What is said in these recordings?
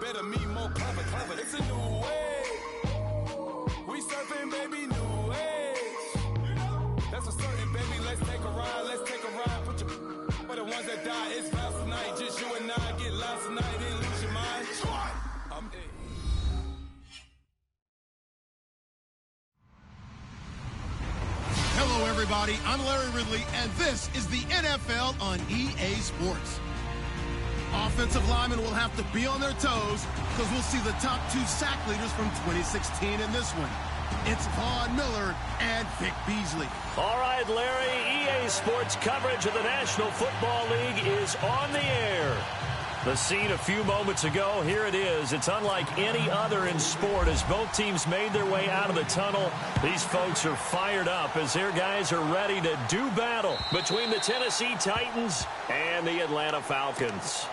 better, me more clever, clever. It's a new way. We surfing, baby, new age. That's for certain, baby. Let's take a ride. Let's take a ride. Put your for the ones that die. It's vows tonight. Just you and I get lost tonight and lose your mind. Hello, everybody. I'm Larry Ridley, and this is the NFL on EA Sports. Offensive linemen will have to be on their toes because we'll see the top two sack leaders from 2016 in this one. It's Von Miller and Vic Beasley. All right, Larry, EA Sports coverage of the National Football League is on the air. The scene a few moments ago, here it is. It's unlike any other in sport as both teams made their way out of the tunnel. These folks are fired up as their guys are ready to do battle between the Tennessee Titans and the Atlanta Falcons.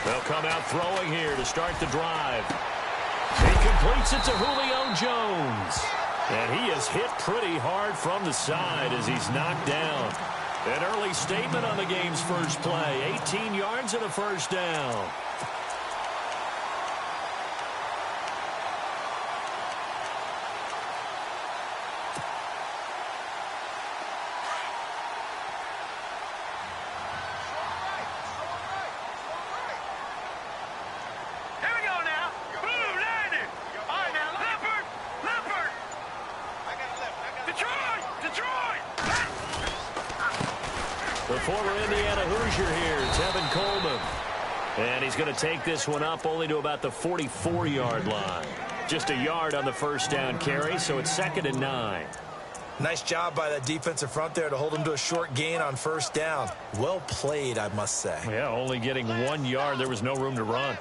They'll come out throwing here to start the drive. He completes it to Julio Jones. And he is hit pretty hard from the side as he's knocked down. An early statement on the game's first play. 18 yards and a first down. The former Indiana Hoosier here, Tevin Coleman. And he's going to take this one up only to about the 44-yard line. Just a yard on the first down carry, so it's 2nd and 9. Nice job by that defensive front there to hold him to a short gain on first down. Well played, I must say. Yeah, only getting 1 yard. There was no room to run.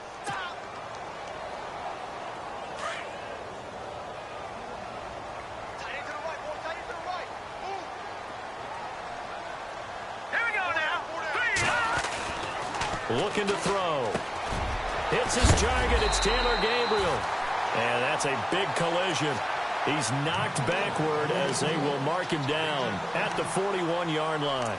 Looking to throw. Hits his target. It's Taylor Gabriel. And that's a big collision. He's knocked backward as they will mark him down at the 41-yard line.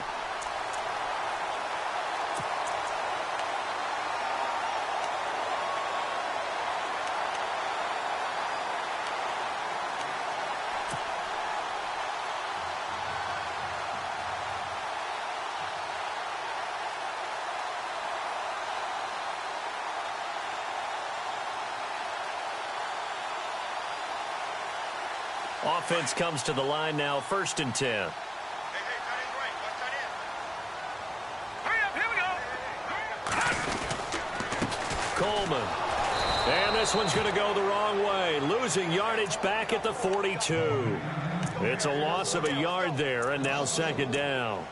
Offense comes to the line now, 1st and 10. Coleman. And this one's going to go the wrong way. Losing yardage back at the 42. It's a loss of a yard there, and now 2nd down.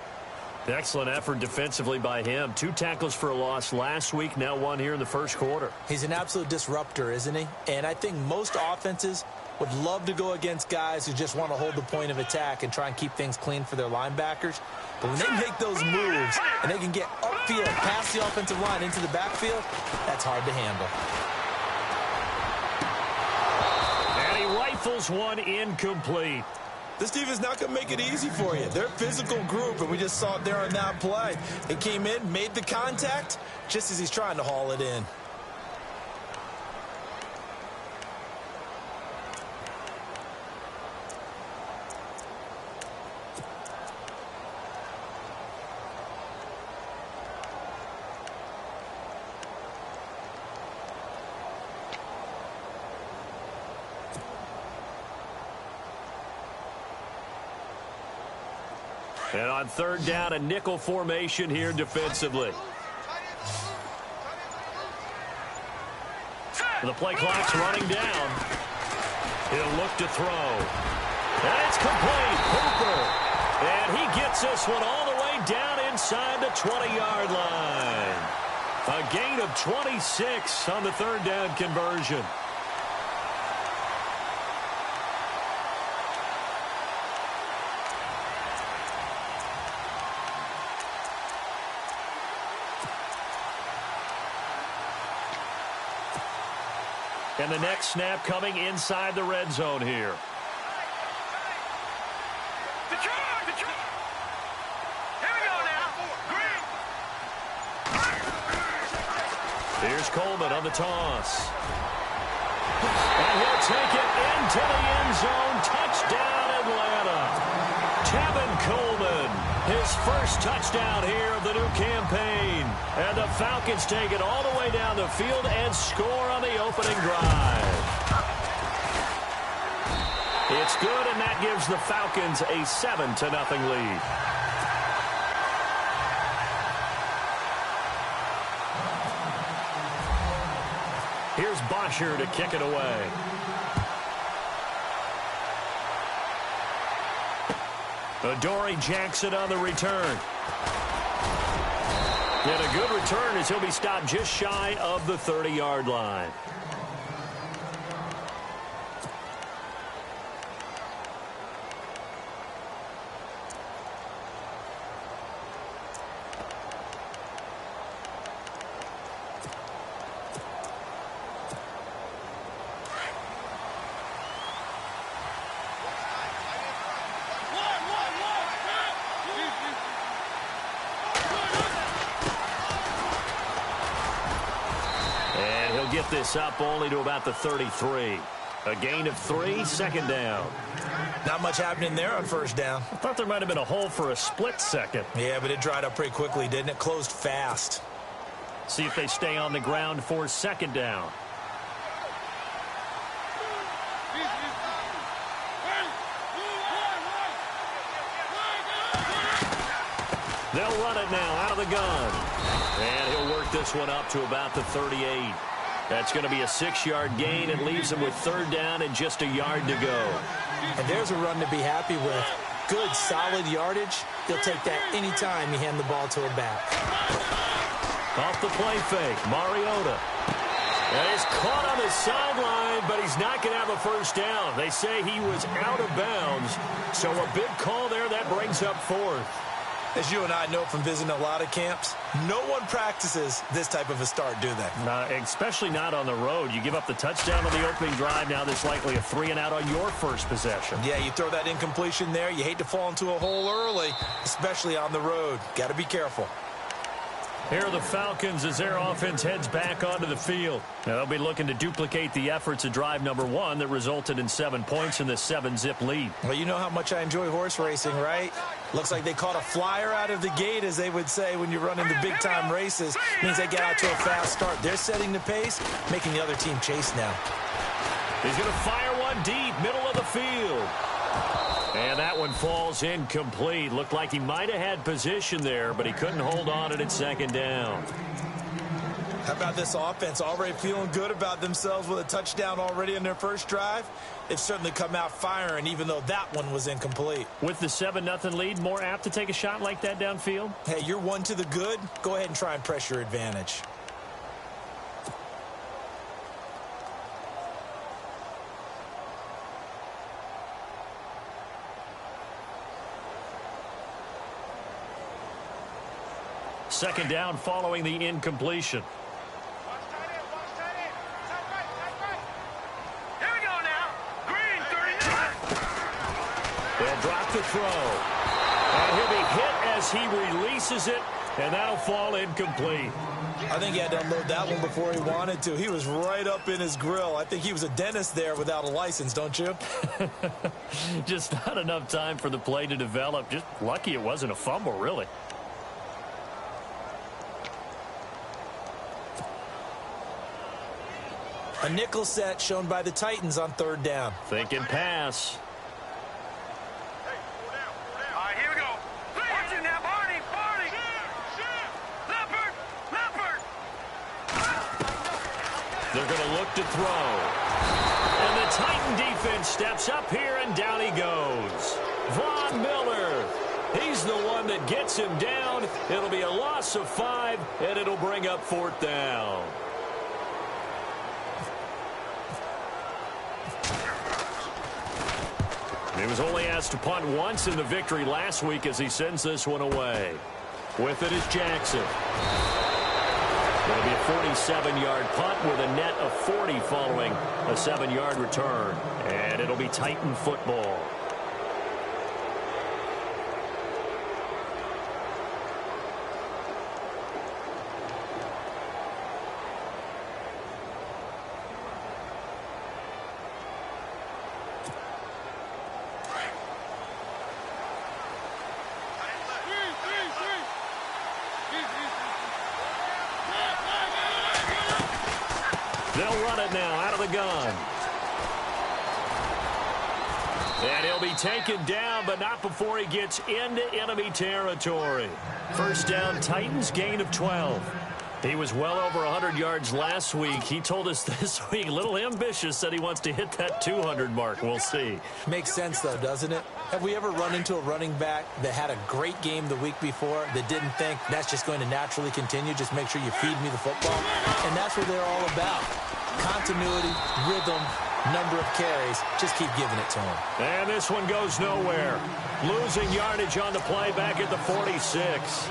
Excellent effort defensively by him. 2 tackles for a loss last week, now 1 here in the first quarter. He's an absolute disruptor, isn't he? And I think most offenses would love to go against guys who just want to hold the point of attack and try and keep things clean for their linebackers. But when they make those moves and they can get upfield past the offensive line into the backfield, that's hard to handle. And he rifles one incomplete. This defense is not going to make it easy for you. They're a physical group, and we just saw it there on that play. They came in, made the contact, just as he's trying to haul it in. And on 3rd down, a nickel formation here defensively. The play clock's running down. He'll look to throw. And it's complete. Hooper. And he gets this one all the way down inside the 20-yard line. A gain of 26 on the third down conversion. And the next snap coming inside the red zone here. Here's Coleman on the toss. And he'll take it into the end zone. Touchdown, Atlanta. Tevin Coleman, his first touchdown here of the new campaign. And the Falcons take it all the way down the field and score on the opening drive. It's good, and that gives the Falcons a 7-0 lead. Here's Bosher to kick it away. Adoree Jackson on the return. And a good return as he'll be stopped just shy of the 30-yard line. Get this up only to about the 33. A gain of 3, second down. Not much happening there on first down. I thought there might have been a hole for a split second. Yeah, but it dried up pretty quickly, didn't it? Closed fast. See if they stay on the ground for second down. They'll run it now out of the gun. And he'll work this one up to about the 38. That's going to be a 6-yard gain. It leaves him with third down and just a yard to go. And there's a run to be happy with. Good, solid yardage. He'll take that anytime you hand the ball to a back. Off the play fake, Mariota. And he's caught on the sideline, but he's not going to have a first down. They say he was out of bounds. So a big call there. That brings up fourth. As you and I know from visiting a lot of camps, no one practices this type of a start, do they? Especially not on the road. You give up the touchdown on the opening drive. Now there's likely a 3-and-out on your first possession. Yeah, you throw that incompletion there. You hate to fall into a hole early, especially on the road. Got to be careful. Here are the Falcons as their offense heads back onto the field. Now they'll be looking to duplicate the efforts of drive number 1 that resulted in 7 points in this 7-zip lead. Well, you know how much I enjoy horse racing, right? Looks like they caught a flyer out of the gate, as they would say when you're running the big-time races. Means they get out to a fast start. They're setting the pace, making the other team chase now. He's going to fire one deep, middle of the field. And that one falls incomplete. Looked like he might have had position there, but he couldn't hold on at second down. How about this offense already feeling good about themselves with a touchdown already in their first drive? They've certainly come out firing, even though that one was incomplete. With the 7-0 lead, more apt to take a shot like that downfield? Hey, you're one to the good. Go ahead and try and press your advantage. Second down following the incompletion. Here we go now. Green, 39. They'll drop the throw. And he'll be hit as he releases it, and that'll fall incomplete. I think he had to unload that one before he wanted to. He was right up in his grill. I think he was a dentist there without a license, don't you? Just not enough time for the play to develop. Just lucky it wasn't a fumble, really. A nickel set shown by the Titans on third down. Thinking pass. All right, here we go. Watch it now, Barney. Leopard. They're going to look to throw. And the Titan defense steps up here, and down he goes. Von Miller. He's the one that gets him down. It'll be a loss of 5, and it'll bring up 4th down. He was only asked to punt once in the victory last week as he sends this one away. With it is Jackson. It'll be a 47-yard punt with a net of 40 following a 7-yard return. And it'll be Titan football. They'll run it now out of the gun. And he'll be taken down, but not before he gets into enemy territory. First down, Titans, gain of 12. He was well over 100 yards last week. He told us this week, a little ambitious, said he wants to hit that 200 mark. We'll see. Makes sense, though, doesn't it? Have we ever run into a running back that had a great game the week before that didn't think that's just going to naturally continue? Just make sure you feed me the football. And that's what they're all about. Continuity, rhythm, number of carries. Just keep giving it to him. And this one goes nowhere. Losing yardage on the play back at the 46.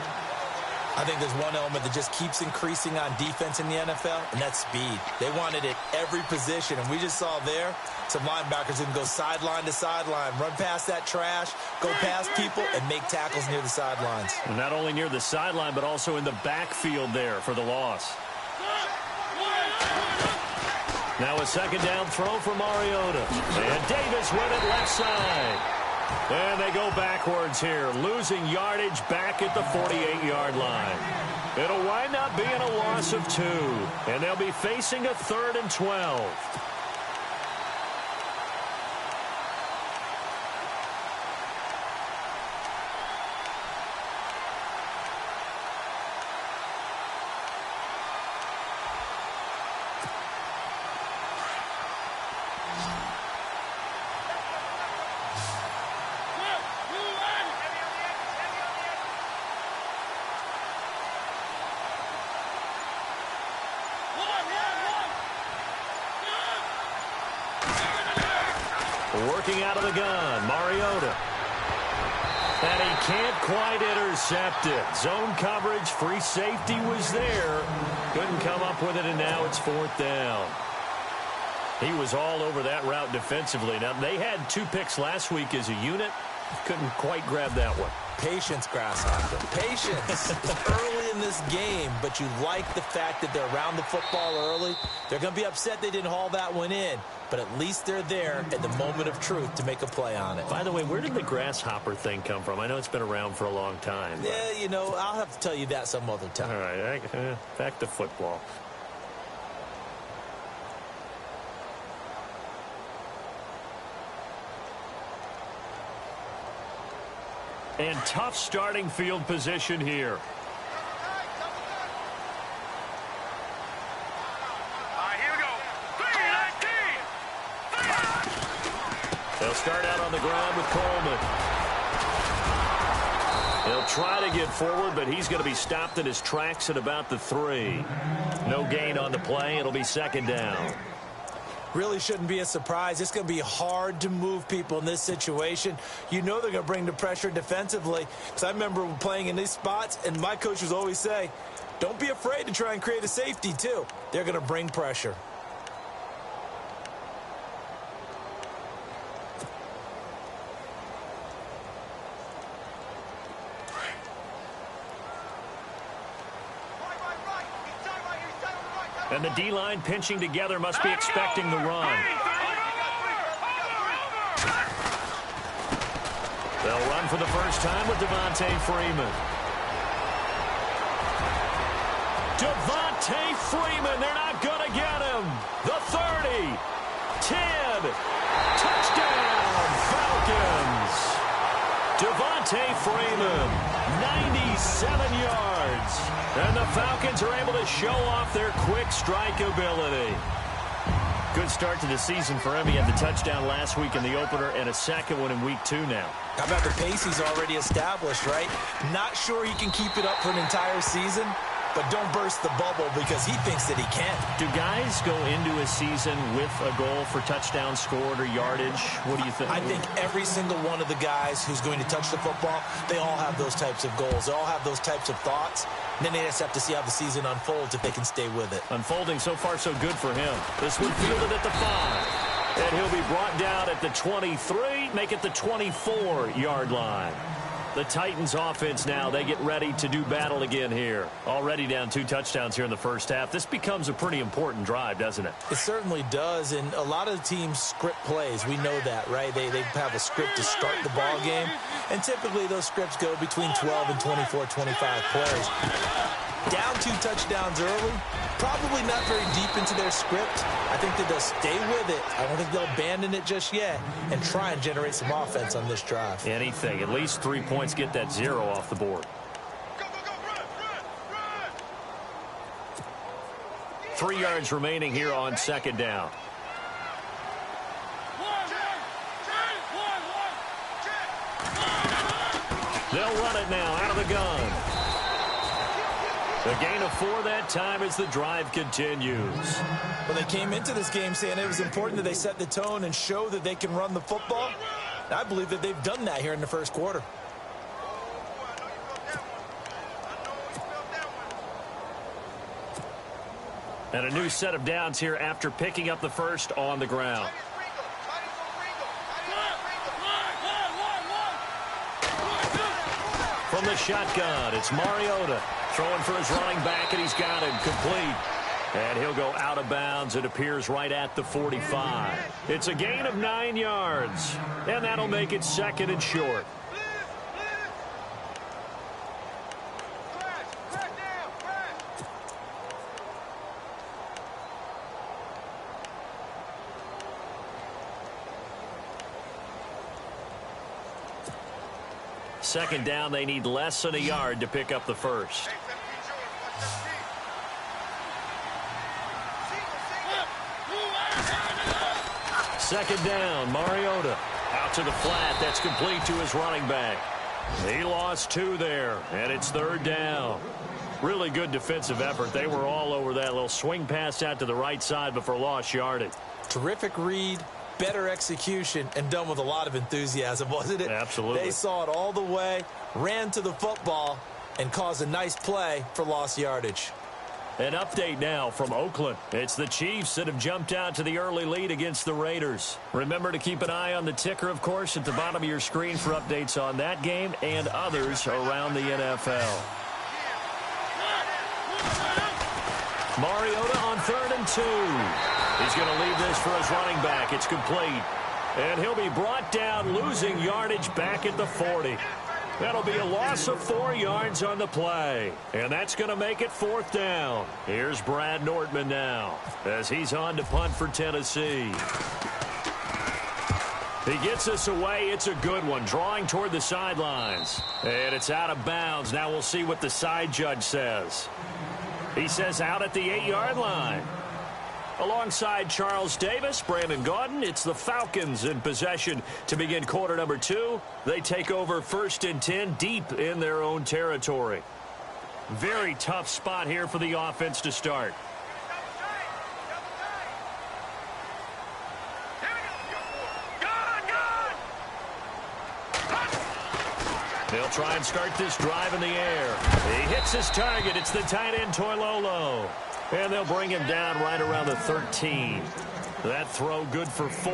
I think there's one element that just keeps increasing on defense in the NFL, and that's speed. They want it at every position, and we just saw there some linebackers who can go sideline to sideline, run past that trash, go past people, and make tackles near the sidelines. And not only near the sideline, but also in the backfield there for the loss. Now a second down throw for Mariota. And Davis with it left side. And they go backwards here, losing yardage back at the 48-yard line. It'll wind up being a loss of 2, and they'll be facing a 3rd and 12. Working out of the gun, Mariota. And he can't quite intercept it. Zone coverage, free safety was there. Couldn't come up with it, and now it's 4th down. He was all over that route defensively. Now, they had 2 picks last week as a unit. Couldn't quite grab that one. Patience, Grasshopper. Patience. It's early in this game, but you like the fact that they're around the football early. They're going to be upset they didn't haul that one in, but at least they're there at the moment of truth to make a play on it. By the way, where did the grasshopper thing come from? I know it's been around for a long time. But... yeah, you know, I'll have to tell you that some other time. All right, back to football. And tough starting field position here. They'll start out on the ground with Coleman. He'll try to get forward, but he's going to be stopped in his tracks at about the 3. No gain on the play. It'll be 2nd down. Really shouldn't be a surprise. It's going to be hard to move people in this situation. You know they're going to bring the pressure defensively. Because I remember playing in these spots, and my coaches always say, don't be afraid to try and create a safety, too. They're going to bring pressure. And the D-line pinching together must be expecting the run. They'll run for the first time with Devontae Freeman. Devontae Freeman, they're not going to get him. The 30, 10, touchdown, Falcons. Devontae Freeman, 97 yards. And the Falcons are able to show off their quick strike ability. Good start to the season for him. He had the touchdown last week in the opener and a second one in week 2 now. How about the pace he's already established, right? Not sure he can keep it up for an entire season, but don't burst the bubble because he thinks that he can. Do guys go into a season with a goal for touchdowns scored or yardage? What do you think? I think every single one of the guys who's going to touch the football, they all have those types of goals. They all have those types of thoughts. And then they just have to see how the season unfolds if they can stay with it. Unfolding so far so good for him. This one fielded at the 5. And he'll be brought down at the 23, make it the 24-yard line. The Titans offense now, they get ready to do battle again here. Already down 2 touchdowns here in the first half. This becomes a pretty important drive, doesn't it? It certainly does, and a lot of teams script plays. We know that, right? They have a script to start the ball game, and typically those scripts go between 12 and 24, 25 plays. Down 2 touchdowns early, probably not very deep into their script. I think that they'll stay with it. I don't think they'll abandon it just yet and try and generate some offense on this drive. Anything. At least 3 points, get that 0 off the board. Go, go, go, run, run, run. 3 yards remaining here on second down. They'll run it now out of the gun. The gain of 4 that time as the drive continues. Well, they came into this game saying it was important that they set the tone and show that they can run the football. And I believe that they've done that here in the first quarter. And a new set of downs here after picking up the first on the ground. From the shotgun, it's Mariota. Throwing for his running back, and he's got him complete. And he'll go out of bounds. It appears right at the 45. It's a gain of 9 yards, and that'll make it 2nd and short. Second down, they need less than a yard to pick up the first. Second down, Mariota. Out to the flat. That's complete to his running back. He lost 2 there, and it's 3rd down. Really good defensive effort. They were all over that little swing pass out to the right side before lost yardage. Terrific read, better execution, and done with a lot of enthusiasm, wasn't it? Absolutely. They saw it all the way, ran to the football, and caused a nice play for lost yardage. An update now from Oakland. It's the Chiefs that have jumped out to the early lead against the Raiders. Remember to keep an eye on the ticker, of course, at the bottom of your screen for updates on that game and others around the NFL. Mariota on 3rd and 2. He's going to leave this for his running back. It's complete. And he'll be brought down, losing yardage back at the 40. That'll be a loss of 4 yards on the play. And that's going to make it 4th down. Here's Brad Nordman now as he's on to punt for Tennessee. He gets us away. It's a good one. Drawing toward the sidelines. And it's out of bounds. Now we'll see what the side judge says. He says out at the 8-yard line. Alongside Charles Davis, Brandon Gaudin, it's the Falcons in possession to begin quarter number 2. They take over 1st and 10 deep in their own territory. Very tough spot here for the offense to start. They'll try and start this drive in the air. He hits his target. It's the tight end, Toilolo. And they'll bring him down right around the 13. That throw good for 4.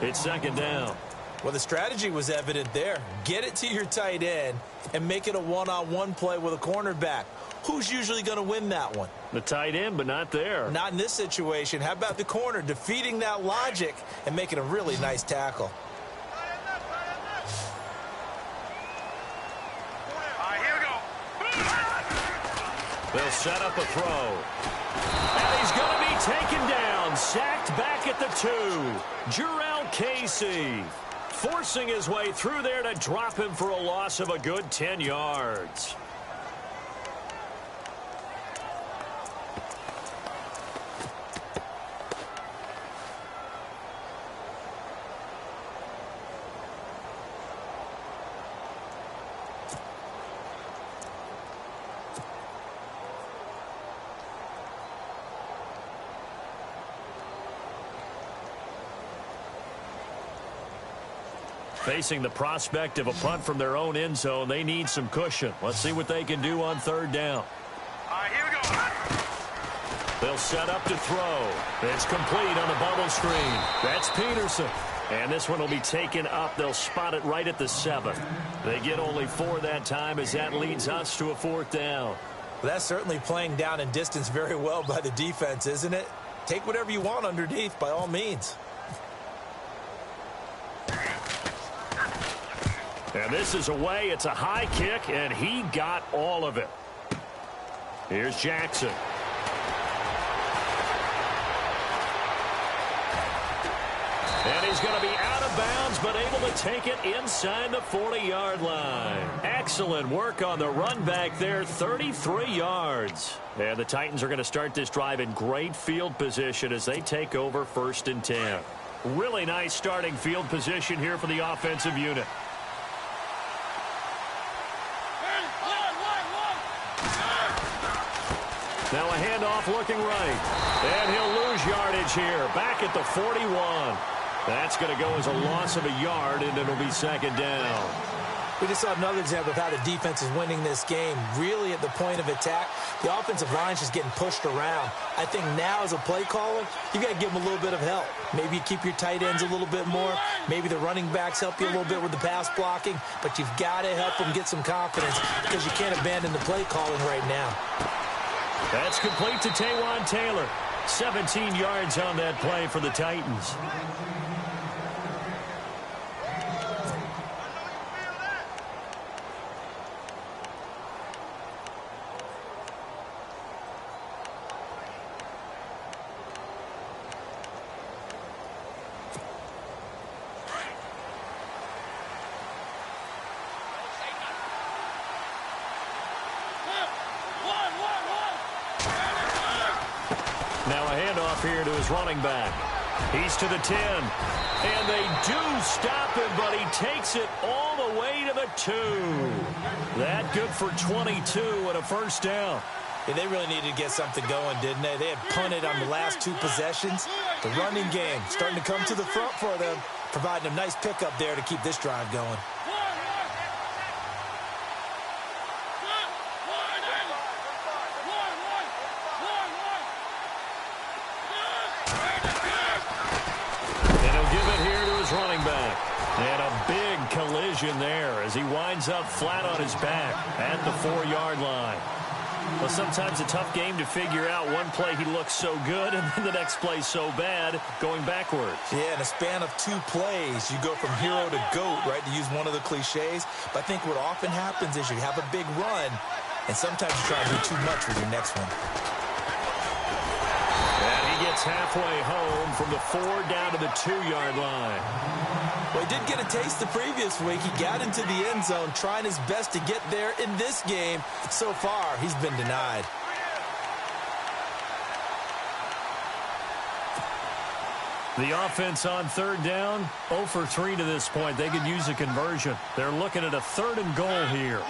It's 2nd down. Well, the strategy was evident there. Get it to your tight end and make it a one-on-one play with a cornerback. Who's usually going to win that one? The tight end, but not there. Not in this situation. How about the corner defeating that logic and making a really nice tackle? They'll set up a throw. And he's going to be taken down. Sacked back at the 2. Jurrell Casey forcing his way through there to drop him for a loss of a good 10 yards. Facing the prospect of a punt from their own end zone, they need some cushion. Let's see what they can do on third down. All right, here we go. They'll set up to throw. It's complete on the bubble screen. That's Peterson. And this one will be taken up. They'll spot it right at the 7. They get only 4 that time as that leads us to a 4th down. Well, that's certainly playing down and distance very well by the defense, isn't it? Take whatever you want underneath by all means. And this is away. It's a high kick, and he got all of it. Here's Jackson. And he's going to be out of bounds, but able to take it inside the 40-yard line. Excellent work on the run back there, 33 yards. And the Titans are going to start this drive in great field position as they take over 1st and 10. Really nice starting field position here for the offensive unit. Now a handoff looking right. And he'll lose yardage here, back at the 41. That's going to go as a loss of a yard, and it'll be 2nd down. We just saw another example of how the defense is winning this game. Really at the point of attack, the offensive line is just getting pushed around. I think now as a play caller, you got to give them a little bit of help. Maybe you keep your tight ends a little bit more. Maybe the running backs help you a little bit with the pass blocking. But you've got to help them get some confidence because you can't abandon the play calling right now. That's complete to Taywan Taylor. 17 yards on that play for the Titans. Now a handoff here to his running back. He's to the 10. And they do stop him, but he takes it all the way to the 2. That good for 22 and a 1st down. Yeah, they really needed to get something going, didn't they? They had punted on the last 2 possessions. The running game starting to come to the front for them, providing a nice pickup there to keep this drive going. Running back. And a big collision there as he winds up flat on his back at the 4-yard line. Well, sometimes a tough game to figure out. One play he looks so good, and then the next play so bad, going backwards. Yeah, in a span of 2 plays, you go from hero to GOAT, right, to use one of the cliches. But I think what often happens is you have a big run, and sometimes you try to do too much with your next one. Gets halfway home from the 4 down to the 2-yard line. Well, he did get a taste the previous week. He got into the end zone trying his best to get there in this game. So far, he's been denied. The offense on 3rd down, 0 for 3 to this point. They could use a conversion. They're looking at a 3rd and goal here.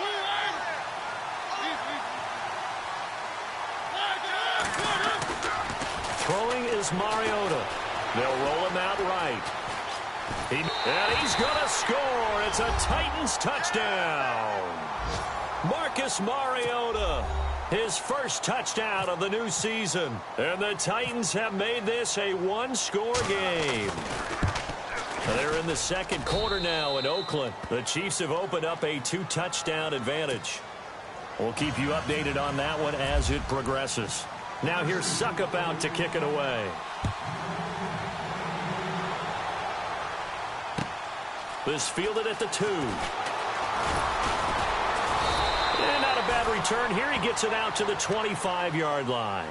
Throwing is Mariota. They'll roll him out right. And he's going to score. It's a Titans touchdown. Marcus Mariota, his first touchdown of the new season. And the Titans have made this a 1-score game. They're in the 2nd quarter now in Oakland. The Chiefs have opened up a 2-touchdown advantage. We'll keep you updated on that one as it progresses. Now here's Suckup out to kick it away. This fielded at the 2. And not a bad return. Here he gets it out to the 25-yard line.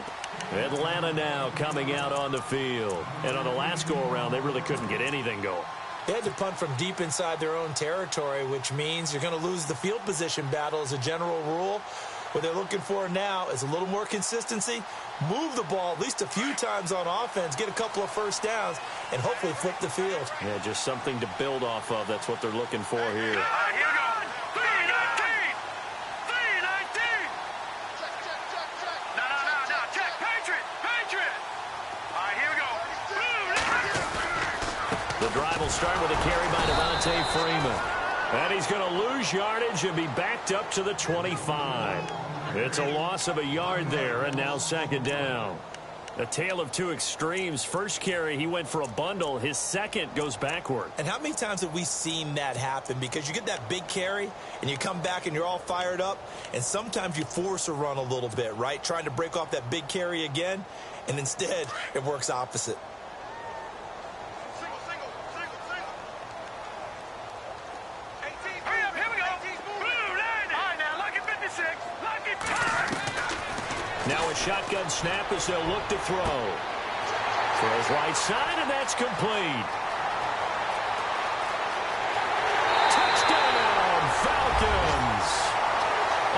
Atlanta now coming out on the field. And on the last go-around, they really couldn't get anything going. They had to punt from deep inside their own territory, which means you're going to lose the field position battle as a general rule. What they're looking for now is a little more consistency, move the ball at least a few times on offense, get a couple of 1st downs, and hopefully flip the field. Yeah, just something to build off of. That's what they're looking for here. Here we go. 3-19. 3-19. No. Check. Patriot. All right, here we go. The drive will start with a carry by Devontae Freeman. And he's going to lose yardage and be backed up to the 25. It's a loss of a yard there, and now second down. A tale of two extremes. First carry, he went for a bundle. His second goes backward. And how many times have we seen that happen? Because you get that big carry, and you come back, and you're all fired up, and sometimes you force a run a little bit, right? Trying to break off that big carry again, and instead it works opposite. Now a shotgun snap as they'll look to throw. Throws right side, and that's complete. Touchdown, Falcons.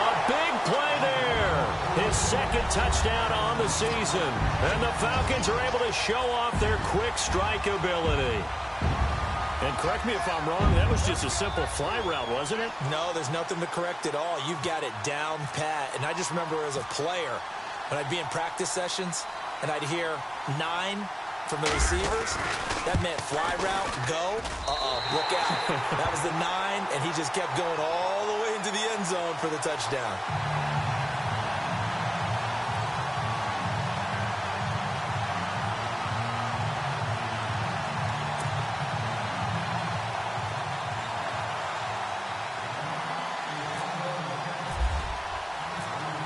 A big play there. His second touchdown on the season. And the Falcons are able to show off their quick strike ability. And correct me if I'm wrong, that was just a simple fly route, wasn't it? No, there's nothing to correct at all. You've got it down pat. And I just remember as a player, when I'd be in practice sessions and I'd hear 9 from the receivers, that meant fly route, go, look out. That was the 9, and he just kept going all the way into the end zone for the touchdown.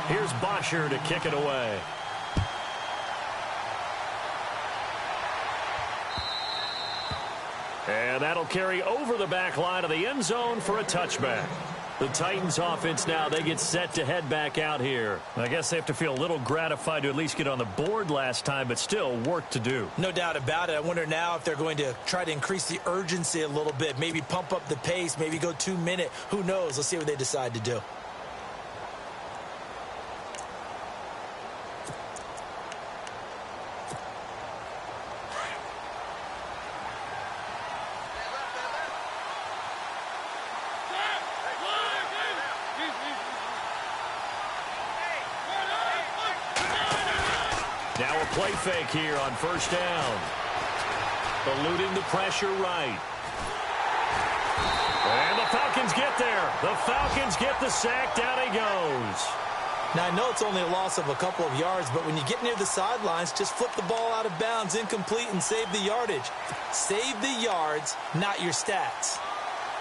Here's Bosher to kick it away. And that'll carry over the back line of the end zone for a touchback. The Titans offense now, they get set to head back out here. I guess they have to feel a little gratified to at least get on the board last time, but still work to do. No doubt about it. I wonder now if they're going to try to increase the urgency a little bit, maybe pump up the pace, maybe go 2-minute. Who knows? Let's see what they decide to do. Now a play fake here on first down. Eluding the pressure right. And the Falcons get there. The Falcons get the sack. Down he goes. Now, I know it's only a loss of a couple of yards, but when you get near the sidelines, just flip the ball out of bounds, incomplete, and save the yardage. Save the yards, not your stats.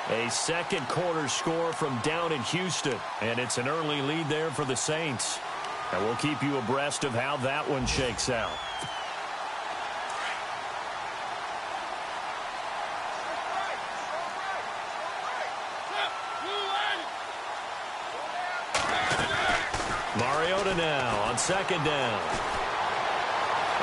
A second quarter score from down in Houston, and it's an early lead there for the Saints. And we'll keep you abreast of how that one shakes out. Mariota now on second down.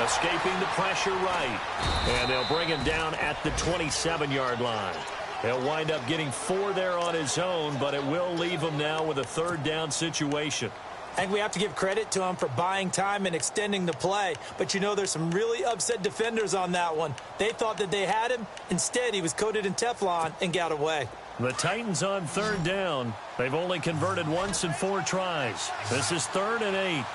Escaping the pressure right. And they'll bring him down at the 27-yard line. He'll wind up getting 4 there on his own, but it will leave him now with a third down situation. I think we have to give credit to him for buying time and extending the play. But, you know, there's some really upset defenders on that one. They thought that they had him. Instead, he was coated in Teflon and got away. The Titans on third down. They've only converted once in 4 tries. This is 3rd and 8.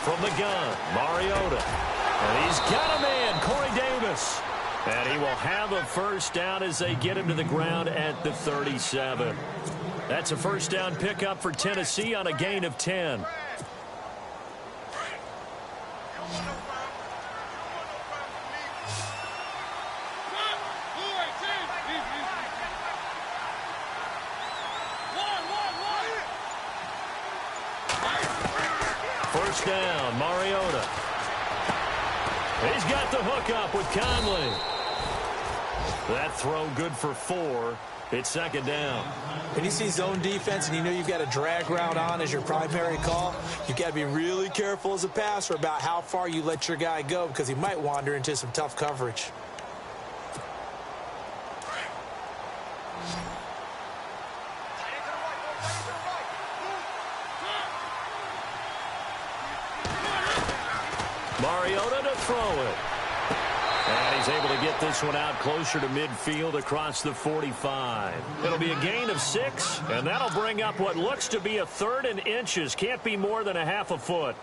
From the gun, Mariota. And he's got a man, Corey Davis. And he will have a first down as they get him to the ground at the 37. That's a first down pickup for Tennessee on a gain of 10. First down, Mariota. He's got the hook up with Conley. That throw good for 4. It's second down. When you see zone defense and you know you've got a drag route on as your primary call, you've got to be really careful as a passer about how far you let your guy go because he might wander into some tough coverage. Mariota to throw it. And He's able to get this one out closer to midfield across the 45. It'll be a gain of 6, and that'll bring up what looks to be a 3rd and inches. Can't be more than a half a foot.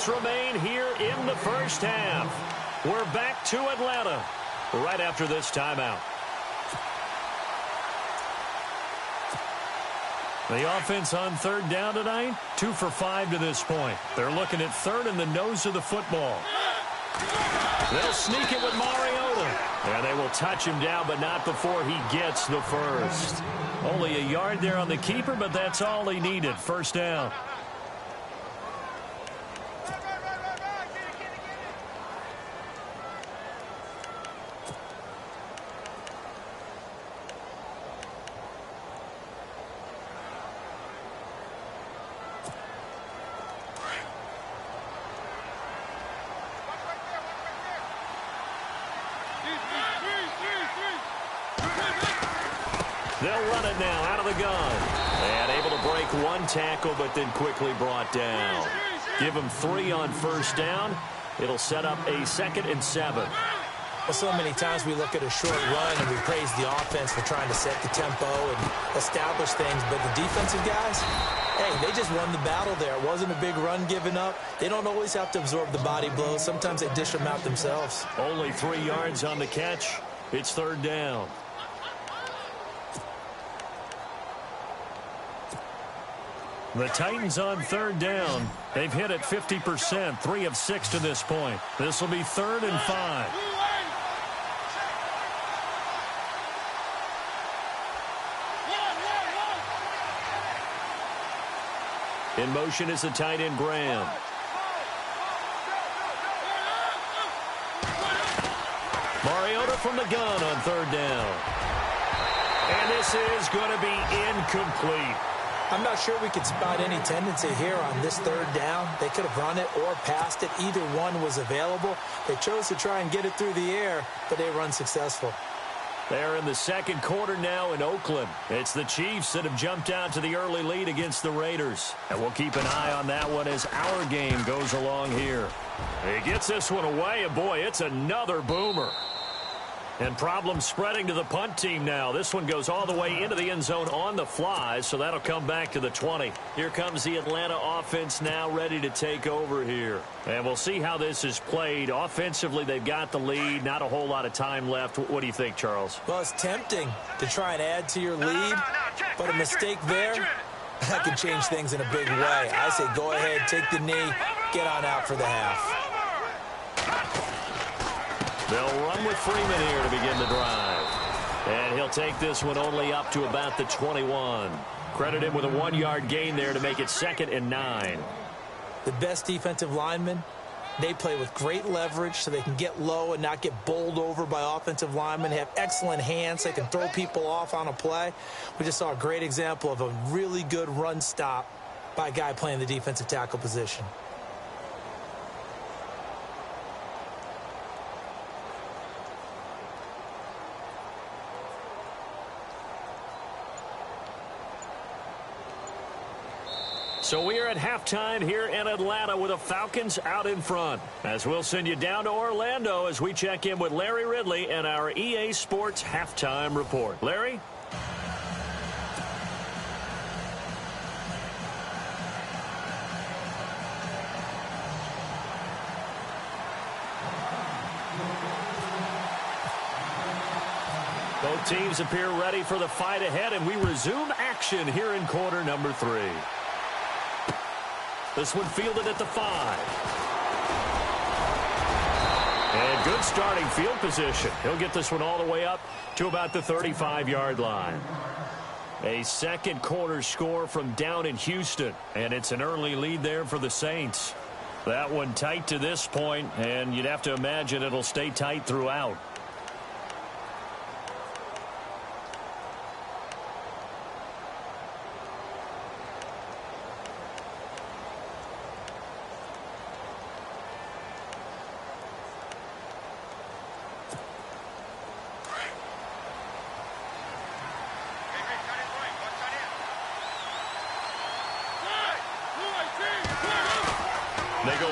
Remain here in the first half. We're back to Atlanta right after this timeout. The offense on 3rd down tonight, 2 for 5 to this point. They're looking at 3rd in the nose of the football. They'll sneak it with Mariota. And they will touch him down, but not before he gets the first. Only a yard there on the keeper, but that's all he needed. First down. They'll run it now out of the gun. And able to break 1 tackle, but then quickly brought down. Give him 3 on first down. It'll set up a 2nd and 7. Well, so many times we look at a short run and we praise the offense for trying to set the tempo and establish things. But the defensive guys, hey, they just won the battle there. It wasn't a big run given up. They don't always have to absorb the body blows. Sometimes they dish them out themselves. Only 3 yards on the catch. It's 3rd down. The Titans on 3rd down. They've hit it 50%, 3 of 6 to this point. This will be 3rd and 5. In motion is the tight end, Graham. Mariota from the gun on 3rd down. And this is going to be incomplete. I'm not sure we could spot any tendency here on this 3rd down. They could have run it or passed it. Either one was available. They chose to try and get it through the air, but they were unsuccessful. They're in the 2nd quarter now in Oakland. It's the Chiefs that have jumped out to the early lead against the Raiders. And we'll keep an eye on that one as our game goes along here. He gets this one away, and boy, it's another boomer. And problems spreading to the punt team now. This one goes all the way into the end zone on the fly, so that'll come back to the 20. Here comes the Atlanta offense now ready to take over here. And we'll see how this is played. Offensively, they've got the lead. Not a whole lot of time left. What do you think, Charles? Well, it's tempting to try and add to your lead, but a mistake there, that can change things in a big way. I say go ahead, take the knee, get on out for the half. They'll run with Freeman here to begin the drive. And he'll take this one only up to about the 21. Credit him with a 1-yard gain there to make it 2nd and 9. The best defensive linemen, they play with great leverage so they can get low and not get bowled over by offensive linemen. They have excellent hands. They can throw people off on a play. We just saw a great example of a really good run stop by a guy playing the defensive tackle position. So we are at halftime here in Atlanta with the Falcons out in front. As we'll send you down to Orlando as we check in with Larry Ridley and our EA Sports Halftime Report. Larry? Both teams appear ready for the fight ahead, and we resume action here in quarter number 3. This one fielded at the 5. And good starting field position. He'll get this one all the way up to about the 35-yard line. A 2nd quarter score from down in Houston, and it's an early lead there for the Saints. That one tight to this point, and you'd have to imagine it'll stay tight throughout.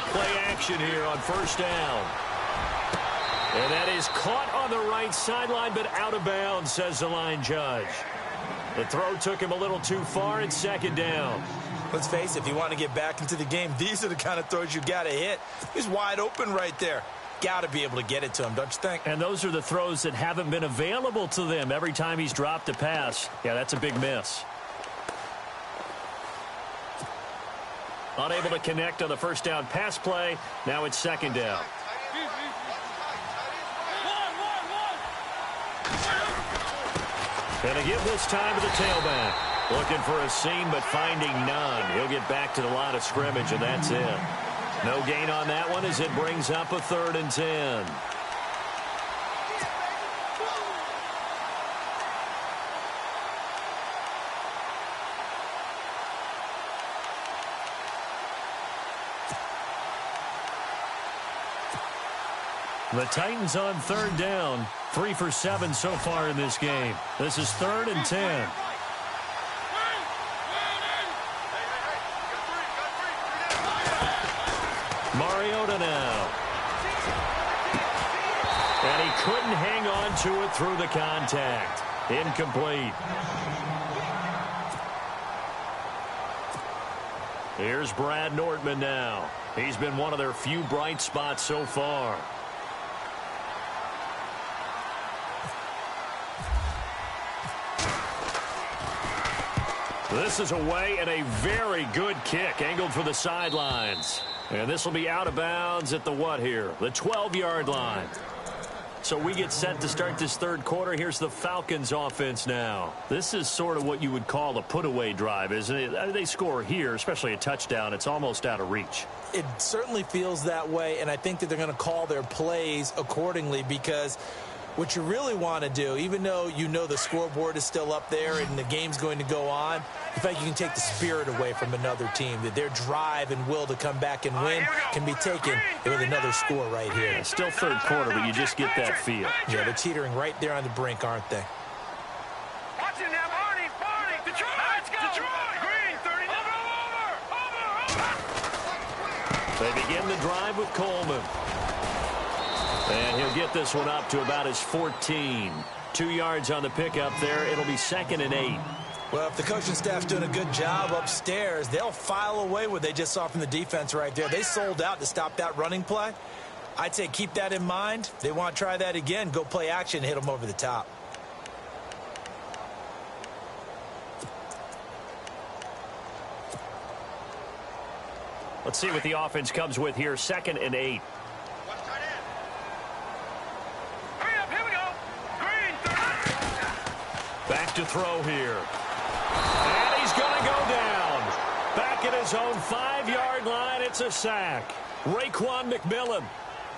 They'll play action here on first down. And that is caught on the right sideline, but out of bounds, says the line judge. The throw took him a little too far. It's second down. Let's face it, if you want to get back into the game, these are the kind of throws you got to hit. He's wide open right there. Got to be able to get it to him, don't you think? And those are the throws that haven't been available to them every time he's dropped a pass. Yeah, that's a big miss. Unable to connect on the first down pass play. Now it's second down. And a give this time to the tailback. Looking for a seam, but finding none. He'll get back to the line of scrimmage, and that's it. No gain on that one as it brings up a 3rd and 10. The Titans on 3rd down. 3 for 7 so far in this game. This is 3rd and 10. Mariota now. And he couldn't hang on to it through the contact. Incomplete. Here's Brad Nordman now. He's been one of their few bright spots so far. This is away and a very good kick angled for the sidelines. And this will be out of bounds at the what here? The 12-yard line. So we get set to start this third quarter. Here's the Falcons offense now. This is sort of what you would call a put-away drive, isn't it? They score here, especially a touchdown. It's almost out of reach. It certainly feels that way, and I think that they're going to call their plays accordingly because what you really want to do, even though you know the scoreboard is still up there and the game's going to go on, in fact, you can take the spirit away from another team, that their drive and will to come back and win can be taken with another score right here. Yeah, still third quarter, but you just get that feel. Yeah, they're teetering right there on the brink, aren't they? Watch it now, Barney, Detroit, let's go. Detroit, Green, 30, over. They begin the drive with Coleman. And he'll get this one up to about his 14. 2 yards on the pickup there. It'll be 2nd and 8. Well, if the coaching staff's doing a good job upstairs, they'll file away what they just saw from the defense right there. They sold out to stop that running play. I'd say keep that in mind. They want to try that again. Go play action, hit them over the top. Let's see what the offense comes with here. 2nd and 8. Back to throw here. And he's going to go down. Back at his own 5-yard line, it's a sack. Raekwon McMillan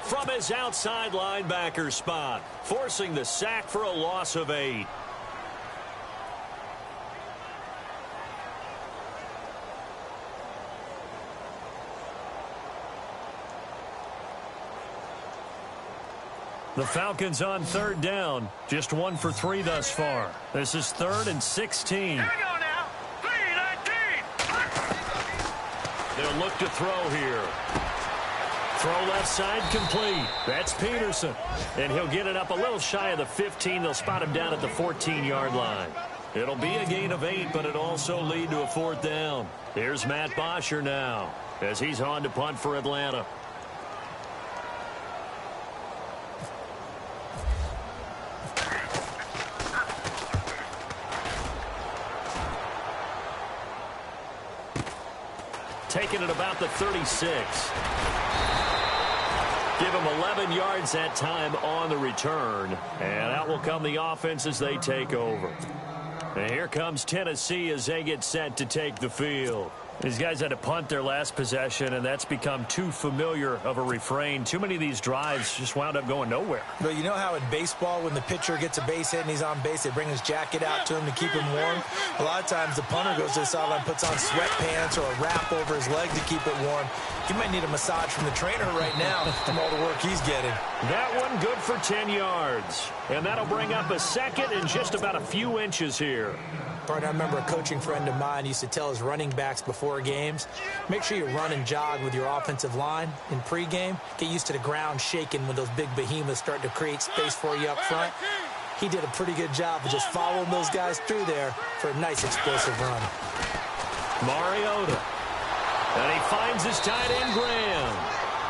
from his outside linebacker spot, forcing the sack for a loss of 8. The Falcons on 3rd down. Just 1 for 3 thus far. This is 3rd and 16. Here we go now. 3-19. They'll look to throw here. Throw left side complete. That's Peterson. And he'll get it up a little shy of the 15. They'll spot him down at the 14-yard line. It'll be a gain of 8, but it'll also lead to a 4th down. Here's Matt Bosher now as he's on to punt for Atlanta. Taking it about the 36. Give him 11 yards that time on the return. And out will come the offense as they take over. And here comes Tennessee as they get set to take the field. These guys had to punt their last possession, and that's become too familiar of a refrain. Too many of these drives just wound up going nowhere. But you know how in baseball, when the pitcher gets a base hit and he's on base, they bring his jacket out to him to keep him warm? A lot of times the punter goes to the sideline, puts on sweatpants or a wrap over his leg to keep it warm. He might need a massage from the trainer right now from all the work he's getting. That one good for 10 yards. And that'll bring up a second and just about a few inches here. Partner, I remember a coaching friend of mine used to tell his running backs before games, make sure you run and jog with your offensive line in pregame. Get used to the ground shaking when those big behemoths start to create space for you up front. He did a pretty good job of just following those guys through there for a nice explosive run. Mariota. And he finds his tight end, Graham.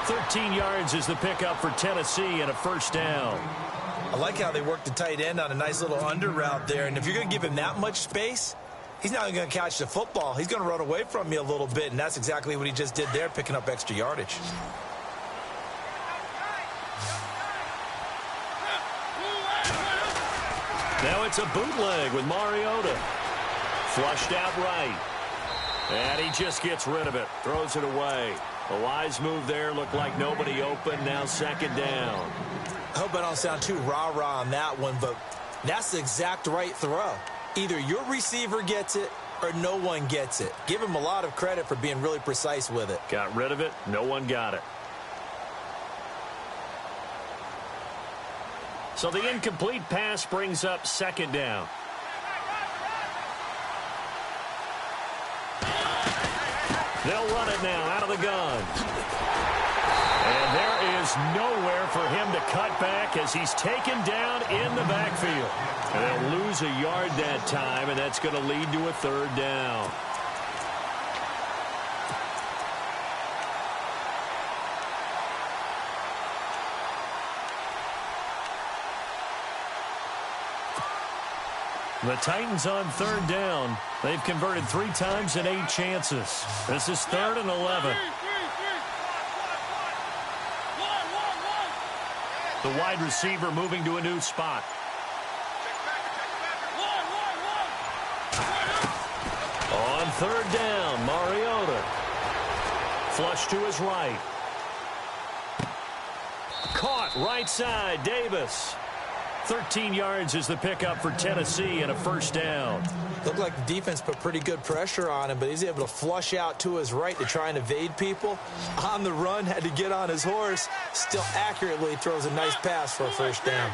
13 yards is the pickup for Tennessee and a first down. I like how they work the tight end on a nice little under route there. And if you're going to give him that much space, he's not going to catch the football. He's going to run away from you a little bit, and that's exactly what he just did there, picking up extra yardage. Now it's a bootleg with Mariota. Flushed out right. And he just gets rid of it. Throws it away. A wise move there. Looked like nobody open. Now second down. I hope I don't sound too rah-rah on that one, but that's the exact right throw. Either your receiver gets it or no one gets it. Give him a lot of credit for being really precise with it. Got rid of it. No one got it. So the incomplete pass brings up second down. They'll run it now out of the gun. And there is nowhere for him to cut back as he's taken down in the backfield. And they'll lose a yard that time, and that's going to lead to a third down. The Titans on third down. They've converted 3 times in 8 chances. This is 3rd and 11. The wide receiver moving to a new spot. On third down, Mariota. Flush to his right. Caught right side, Davis. 13 yards is the pickup for Tennessee and a first down. Looked like the defense put pretty good pressure on him, but he's able to flush out to his right to try and evade people. On the run, had to get on his horse. Still accurately throws a nice pass for a first down.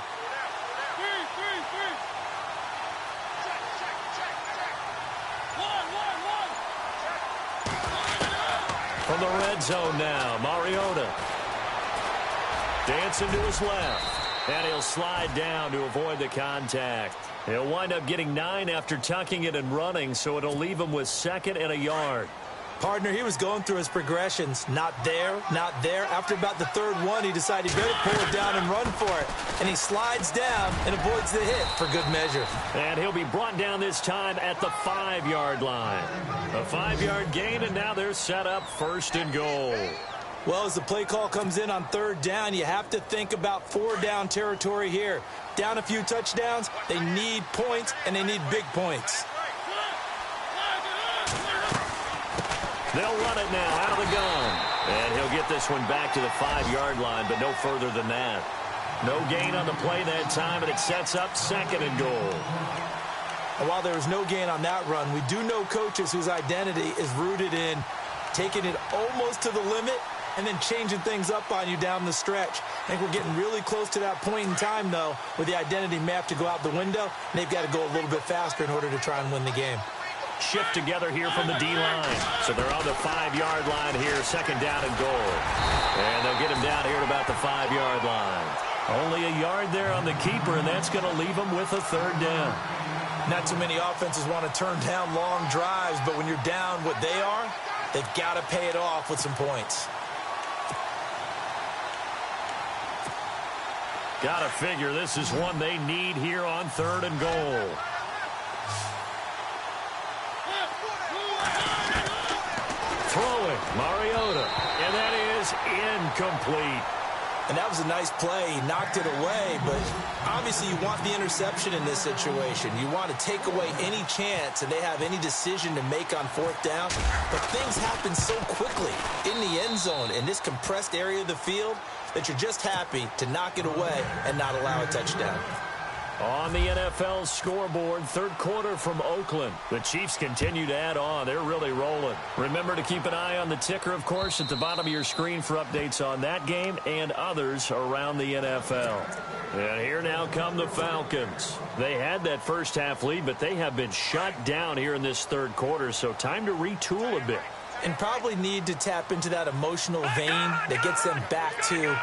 From the red zone now, Mariota. Dancing to his left. And he'll slide down to avoid the contact. He'll wind up getting 9 after tucking it and running, so it'll leave him with 2nd and a yard. Partner, he was going through his progressions. Not there, not there. After about the 3rd one, he decided he better pull it down and run for it. And he slides down and avoids the hit for good measure. And he'll be brought down this time at the 5-yard line. A 5-yard gain, and now they're set up 1st and goal. Well, as the play call comes in on 3rd down, you have to think about 4-down territory here. Down a few touchdowns, they need points, and they need big points. They'll run it now out of the gun. And he'll get this one back to the 5-yard line, but no further than that. No gain on the play that time, and it sets up 2nd and goal. And while there was no gain on that run, we do know coaches whose identity is rooted in taking it almost to the limit and then changing things up on you down the stretch. I think we're getting really close to that point in time, though, where the identity map to go out the window, and they've got to go a little bit faster in order to try and win the game. Shift together here from the D-line. So they're on the 5-yard line here, 2nd down and goal. And they'll get him down here at about the 5-yard line. Only a yard there on the keeper, and that's going to leave him with a 3rd down. Not too many offenses want to turn down long drives, but when you're down what they are, they've got to pay it off with some points. Gotta figure this is one they need here on 3rd and goal. Throwing, Mariota, and that is incomplete. And that was a nice play. He knocked it away, but obviously you want the interception in this situation. You want to take away any chance and they have any decision to make on 4th down. But things happen so quickly in the end zone in this compressed area of the field that you're just happy to knock it away and not allow a touchdown. On the NFL scoreboard, third quarter from Oakland. The Chiefs continue to add on. They're really rolling. Remember to keep an eye on the ticker, of course, at the bottom of your screen for updates on that game and others around the NFL. And here now come the Falcons. They had that first half lead, but they have been shut down here in this third quarter, so time to retool a bit. And probably need to tap into that emotional vein that gets them back to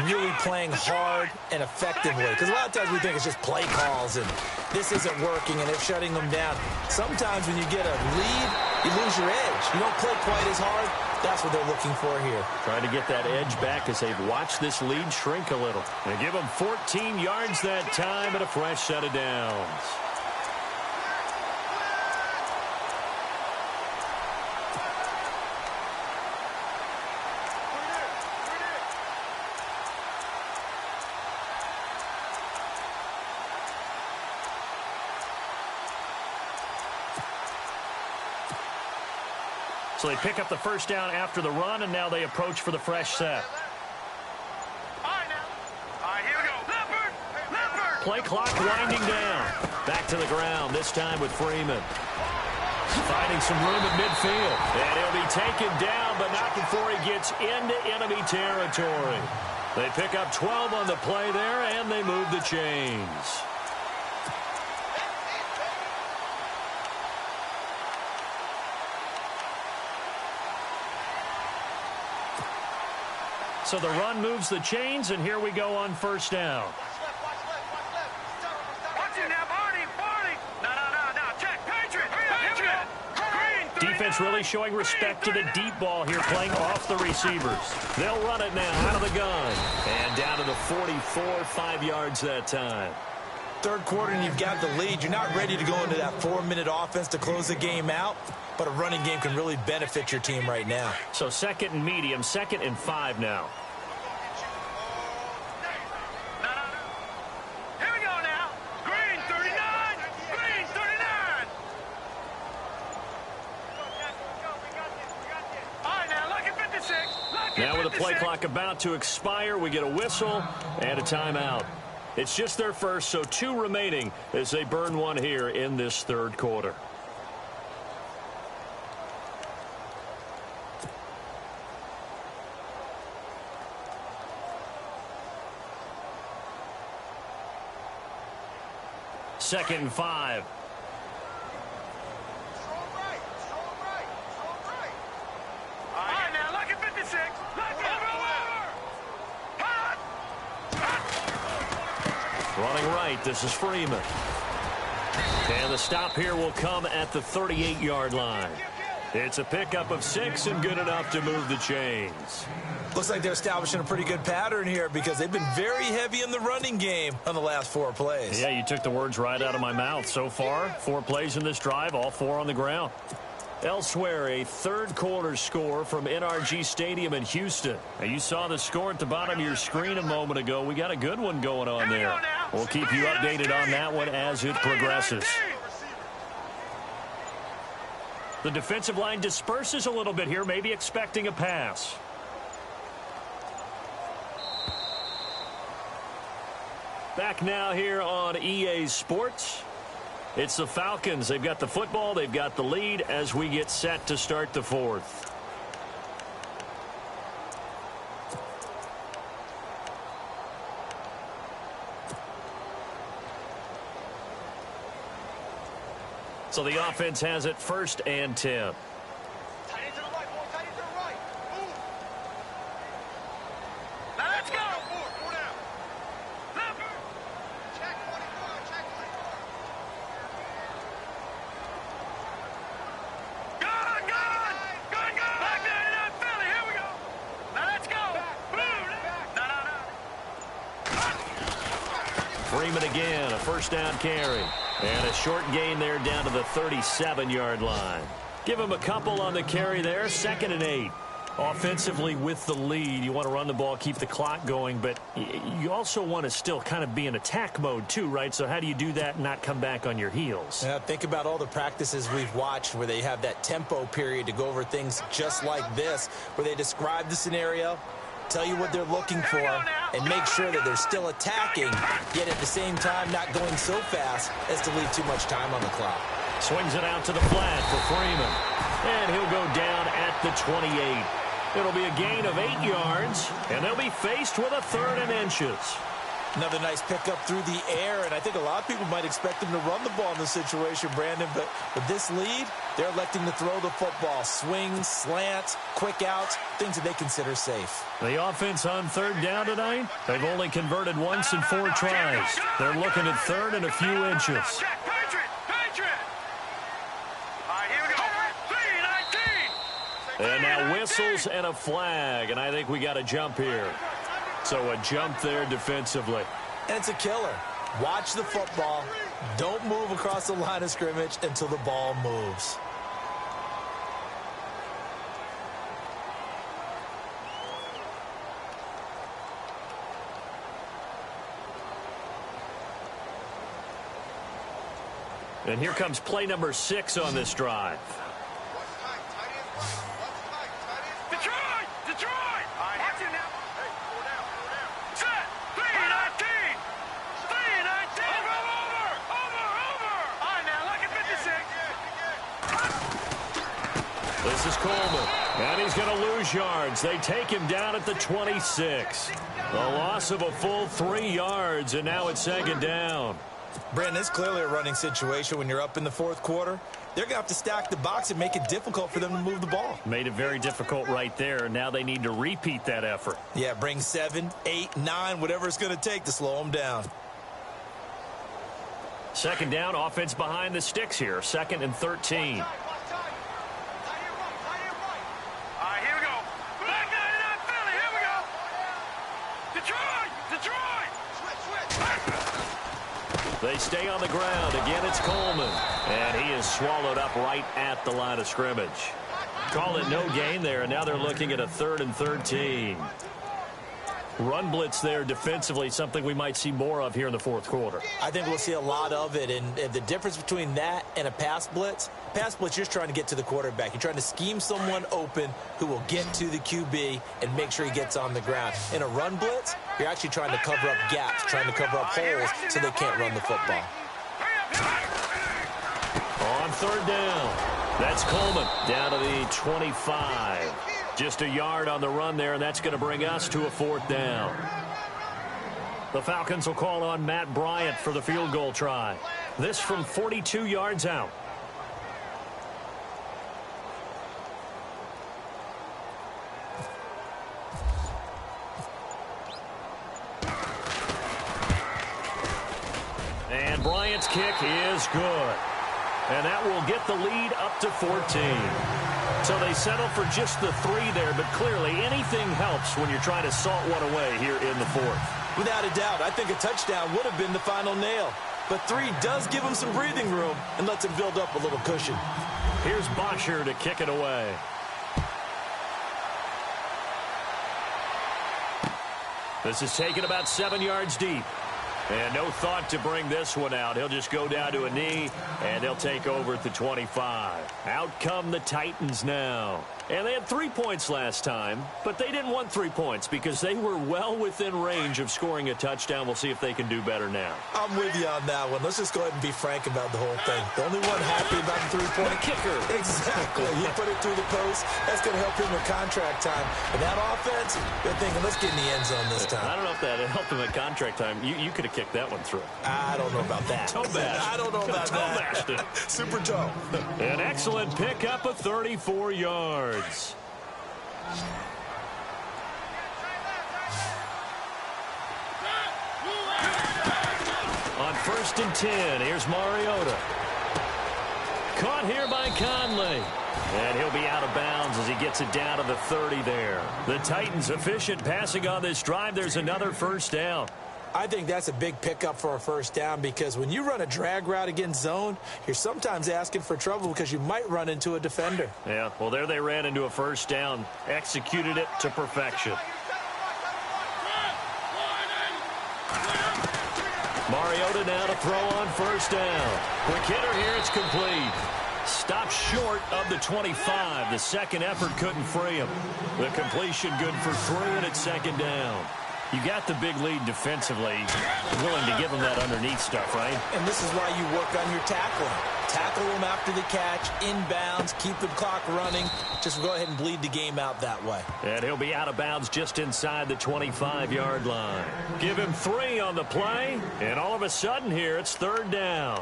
really playing hard and effectively. Because a lot of times we think it's just play calls and this isn't working and they're shutting them down. Sometimes when you get a lead, you lose your edge. You don't play quite as hard. That's what they're looking for here. Trying to get that edge back as they've watched this lead shrink a little. They give them 14 yards that time and a fresh set of downs. So they pick up the first down after the run, and now they approach for the fresh set. All right, here we go. Leopard! Play clock winding down. Back to the ground, this time with Freeman. Finding some room at midfield. And he'll be taken down, but not before he gets into enemy territory. They pick up 12 on the play there, and they move the chains. So the run moves the chains, and here we go on first down. Watch it now, Barney! No, check, Patriot! Defense really showing respect to the deep ball here, playing off the receivers. They'll run it now out of the gun. And down to the 44, 5 yards that time. Third quarter and you've got the lead. You're not ready to go into that 4-minute offense to close the game out, but a running game can really benefit your team right now. So second and medium, 2nd and 5 now. Here we go now. Green 39! Green 39! All right, now, look at 56. Now with the play clock about to expire, we get a whistle and a timeout. It's just their first, so 2 remaining as they burn one here in this third quarter. Second and 5. All right, now, look at 56. Running right, this is Freeman. And the stop here will come at the 38-yard line. It's a pickup of 6 and good enough to move the chains. Looks like they're establishing a pretty good pattern here because they've been very heavy in the running game on the last 4 plays. Yeah, you took the words right out of my mouth. So far, 4 plays in this drive, all 4 on the ground. Elsewhere, a third quarter score from NRG Stadium in Houston. Now, you saw the score at the bottom of your screen a moment ago. We got a good one going on there. We'll keep you updated on that one as it progresses. The defensive line disperses a little bit here, maybe expecting a pass. Back now here on EA Sports. It's the Falcons. They've got the football. They've got the lead as we get set to start the fourth. So the offense has it 1st and 10. Tight end to the right, boy. Tight end to the right. Move. Now let's go. 4 down. Leopard. Check 24. Check 24. Gun. Back there in that Philly. Here we go. Now let's go. No. Freeman again, a first down carry. And a short gain there down to the 37-yard line. Give him a couple on the carry there, 2nd and 8. Offensively with the lead, you want to run the ball, keep the clock going, but you also want to still kind of be in attack mode too, right? So how do you do that and not come back on your heels? Yeah, think about all the practices we've watched where they have that tempo period to go over things just like this, where they describe the scenario, tell you what they're looking for, and make sure that they're still attacking, yet at the same time not going so fast as to leave too much time on the clock. Swings it out to the flat for Freeman. And he'll go down at the 28. It'll be a gain of 8 yards, and they'll be faced with a 3rd and inches. Another nice pickup through the air, and I think a lot of people might expect them to run the ball in this situation, Brandon, but with this lead, they're electing to throw the football. Swings, slants, quick outs, things that they consider safe. The offense on 3rd down tonight, they've only converted once in 4 tries. They're looking at 3rd and a few inches. And now whistles and a flag, and I think we got a jump here. So a jump there defensively. And it's a killer. Watch the football. Don't move across the line of scrimmage until the ball moves. And here comes play number 6 on this drive. This is Coleman, and he's going to lose yards. They take him down at the 26. A loss of a full 3 yards, and now it's 2nd down. Brandon, it's clearly a running situation when you're up in the 4th quarter. They're going to have to stack the box and make it difficult for them to move the ball. Made it very difficult right there, and now they need to repeat that effort. Yeah, bring 7, 8, 9, whatever it's going to take to slow them down. 2nd down, offense behind the sticks here. 2nd and 13. They stay on the ground. Again, it's Coleman. And he is swallowed up right at the line of scrimmage. Call it no gain there, and now they're looking at a 3rd and 13. Run blitz there defensively, something we might see more of here in the 4th quarter. I think we'll see a lot of it, and the difference between that and a pass blitz, you're just trying to get to the quarterback. You're trying to scheme someone open who will get to the QB and make sure he gets on the ground. In a run blitz, you're actually trying to cover up gaps, trying to cover up holes so they can't run the football. On 3rd down, that's Coleman down to the 25. Just a yard on the run there, and that's going to bring us to a 4th down. The Falcons will call on Matt Bryant for the field goal try. This from 42 yards out. And Bryant's kick is good. And that will get the lead up to 14. So they settle for just the 3 there, but clearly anything helps when you're trying to salt one away here in the 4th. Without a doubt, I think a touchdown would have been the final nail. But 3 does give them some breathing room and lets them build up a little cushion. Here's Bosher to kick it away. This is taken about 7 yards deep. And no thought to bring this one out. He'll just go down to a knee, and they'll take over at the 25. Out come the Titans now. And they had 3 points last time, but they didn't want 3 points because they were well within range of scoring a touchdown. We'll see if they can do better now. I'm with you on that one. Let's just go ahead and be frank about the whole thing. The only one happy about the 3-point kicker. Exactly. He put it through the post. That's going to help him with contract time. And that offense, they're thinking, let's get in the end zone this time. I don't know if that helped him at contract time. You could have kicked that one through. I don't know about that. Toe bash. I don't know about that. Super toe. An excellent pickup of 34 yards. On 1st and 10, here's Mariota. Caught here by Conley. And he'll be out of bounds as he gets it down to the 30 there. The Titans efficient passing on this drive. There's another 1st down. I think that's a big pickup for a 1st down because when you run a drag route against zone, you're sometimes asking for trouble because you might run into a defender. Yeah, well, there they ran into a 1st down, executed it to perfection. Mariota now to throw on 1st down. Quick hitter here, it's complete. Stopped short of the 25. The second effort couldn't free him. The completion good for 3, and it's 2nd down. You got the big lead defensively, willing to give them that underneath stuff, right? And this is why you work on your tackling. Tackle them after the catch, inbounds, keep the clock running. Just go ahead and bleed the game out that way. And he'll be out of bounds just inside the 25-yard line. Give him 3 on the play, and all of a sudden here it's 3rd down.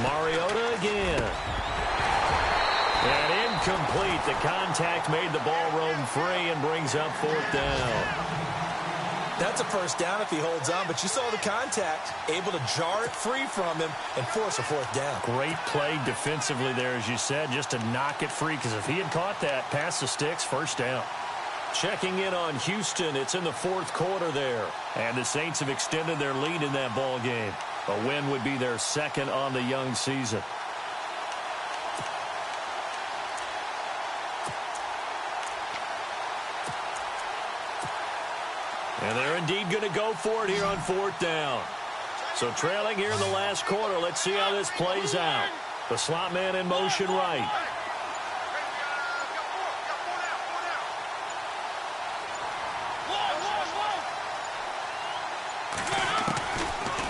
Mariota again. And incomplete. The contact made the ball roam free and brings up 4th down. That's a 1st down if he holds on, but you saw the contact, able to jar it free from him and force a 4th down. Great play defensively there, as you said, just to knock it free, because if he had caught that, past the sticks, 1st down. Checking in on Houston, it's in the 4th quarter there. And the Saints have extended their lead in that ball game. A win would be their 2nd on the young season. And they're indeed going to go for it here on 4th down. So trailing here in the last quarter, let's see how this plays out. The slot man in motion right.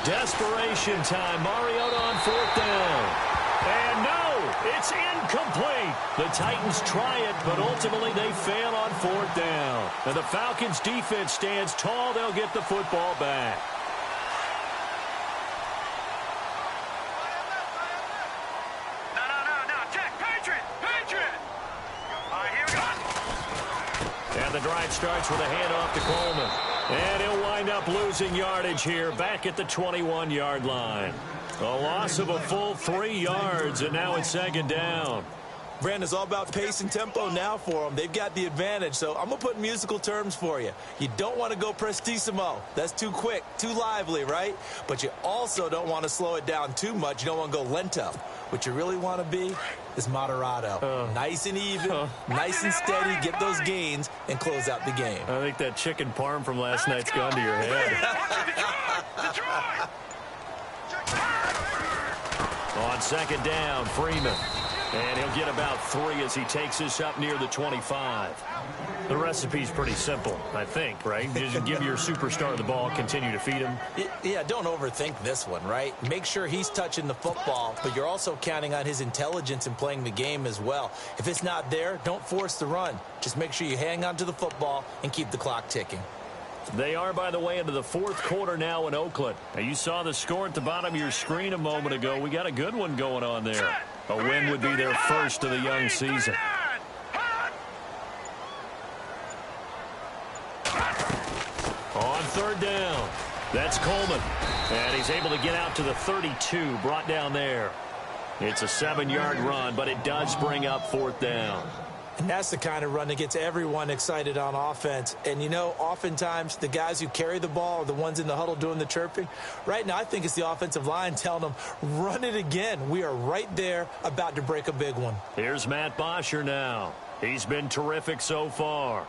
Desperation time. Mariota on 4th down. And no, it's incomplete. The Titans try it, but ultimately they fail on 4th down. And the Falcons defense stands tall. They'll get the football back. No. Check. Patriot. All right, here we go. And the drive starts with a handoff to Coleman. And he'll wind up losing yardage here back at the 21-yard line. A loss of a full 3 yards, and now it's 2nd down. Brandon, it's all about pace and tempo now for them. They've got the advantage, so I'm going to put musical terms for you. You don't want to go prestissimo. That's too quick, too lively, right? But you also don't want to slow it down too much. You don't want to go lento. What you really want to be is moderato. Nice and even, nice and steady, get those gains, and close out the game. I think that chicken parm from last night's gone to your head. On 2nd down, Freeman. And he'll get about 3 as he takes this up near the 25. The recipe's pretty simple, I think, right? Just give your superstar the ball, continue to feed him. Yeah, don't overthink this one, right? Make sure he's touching the football, but you're also counting on his intelligence in playing the game as well. If it's not there, don't force the run. Just make sure you hang on to the football and keep the clock ticking. They are, by the way, into the 4th quarter now in Oakland. Now, you saw the score at the bottom of your screen a moment ago. We got a good one going on there. A win would be their 1st of the young season. On 3rd down, that's Coleman. And he's able to get out to the 32, brought down there. It's a 7-yard run, but it does bring up 4th down. And that's the kind of run that gets everyone excited on offense. And, you know, oftentimes the guys who carry the ball are the ones in the huddle doing the chirping. Right now, I think it's the offensive line telling them, run it again. We are right there about to break a big one. Here's Matt Bosher now. He's been terrific so far.